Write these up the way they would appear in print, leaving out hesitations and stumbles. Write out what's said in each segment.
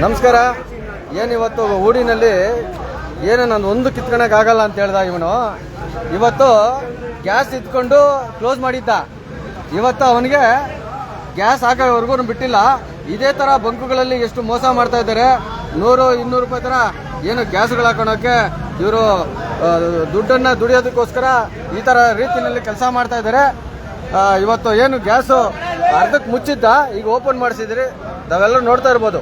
ನಮಸ್ಕಾರ. ಏನಿವತ್ತು ಊರಿನಲ್ಲಿ ಏನು ನಾನು ಒಂದು ಕಿತ್ಕೊಳಕ್ಕಾಗಲ್ಲ ಅಂತ ಹೇಳ್ದ ಇವನು. ಇವತ್ತು ಗ್ಯಾಸ್ ಇಟ್ಕೊಂಡು ಕ್ಲೋಸ್ ಮಾಡಿದ್ದ. ಇವತ್ತು ಅವನಿಗೆ ಗ್ಯಾಸ್ ಹಾಕೋವರೆಗೂ ಬಿಟ್ಟಿಲ್ಲ. ಇದೇ ಥರ ಬಂಕುಗಳಲ್ಲಿ ಎಷ್ಟು ಮೋಸ ಮಾಡ್ತಾ ಇದ್ದಾರೆ. 100-200 ರೂಪಾಯಿ ಥರ ಏನು ಗ್ಯಾಸ್ಗಳು ಹಾಕೋಣಕ್ಕೆ ಇವರು ದುಡ್ಡನ್ನು ದುಡಿಯೋದಕ್ಕೋಸ್ಕರ ಈ ಥರ ರೀತಿಯಲ್ಲಿ ಕೆಲಸ ಮಾಡ್ತಾ ಇದ್ದಾರೆ. ಇವತ್ತು ಏನು ಗ್ಯಾಸು ಅರ್ಧಕ್ಕೆ ಮುಚ್ಚಿದ್ದ, ಈಗ ಓಪನ್ ಮಾಡಿಸಿದ್ರಿ, ನಾವೆಲ್ಲ ನೋಡ್ತಾ ಇರ್ಬೋದು.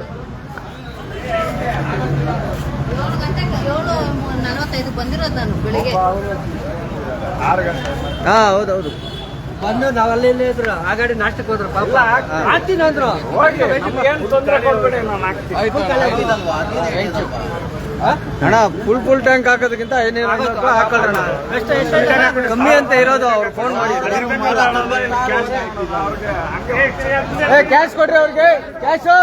7:45 ಬಂದಿರೋದು ನಾನು ಬೆಳಿಗ್ಗೆ. ಹೌದೌದು ಬಂದು ನಾವೆಲ್ಲ ಇದ್ರು ಆ ಗಾಡಿ ನಾಷ್ಟಕ್ಕೆ ಹೋದ್ರು. ಪಾಪ ಹಾಕ್ತೀನಿ ಅಂದ್ರು. ಅಣ್ಣ ಫುಲ್ ಟ್ಯಾಂಕ್ ಹಾಕೋದಕ್ಕಿಂತ ಏನೇನು ಹಾಕೊಳ್ಳೋಣ, ಕಮ್ಮಿ ಅಂತ ಇರೋದು. ಅವ್ರು ಫೋನ್ ಮಾಡಿ ಕ್ಯಾಶ್ ಕೊಡ್ರಿ ಅವ್ರಿಗೆ. ಕ್ಯಾಶು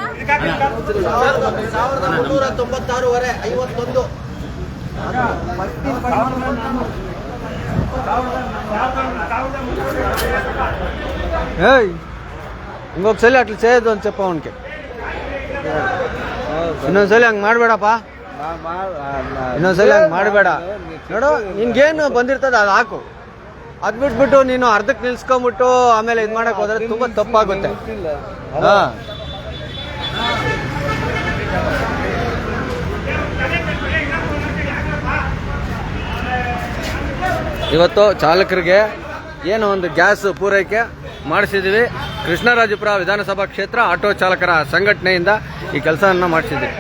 1396.51. ఇంకొకసారి అట్లా చేయొద్దు అని చెప్పవనికి. ಇನ್ನೊಂದ್ಸಲಿ ಹಂಗೆ ಮಾಡಬೇಡಪ್ಪ, ಇನ್ನೊಂದ್ಸಲಿ ಹಂಗೆ ಮಾಡಬೇಡ. ನೋಡು, ನಿನ್ಗೇನು ಬಂದಿರ್ತದೆ ಅದು ಹಾಕು. ಅದು ಬಿಟ್ಬಿಟ್ಟು ನೀನು ಅರ್ಧಕ್ಕೆ ನಿಲ್ಸ್ಕೊಂಬಿಟ್ಟು ಆಮೇಲೆ ಇದು ಮಾಡಕ್ ಹೋದ್ರೆ ತುಂಬಾ ತಪ್ಪಾಗುತ್ತೆ. ಇವತ್ತು ಚಾಲಕರಿಗೆ ಏನು ಒಂದು ಗ್ಯಾಸ್ ಪೂರೈಕೆ ಮಾಡಿಸಿದ್ದೀವಿ. ಕೃಷ್ಣರಾಜಪುರ ವಿಧಾನಸಭಾ ಕ್ಷೇತ್ರ ಆಟೋ ಚಾಲಕರ ಸಂಘಟನೆಯಿಂದ ಈ ಕೆಲಸವನ್ನು ಮಾಡಿಸಿದ್ದೀವಿ.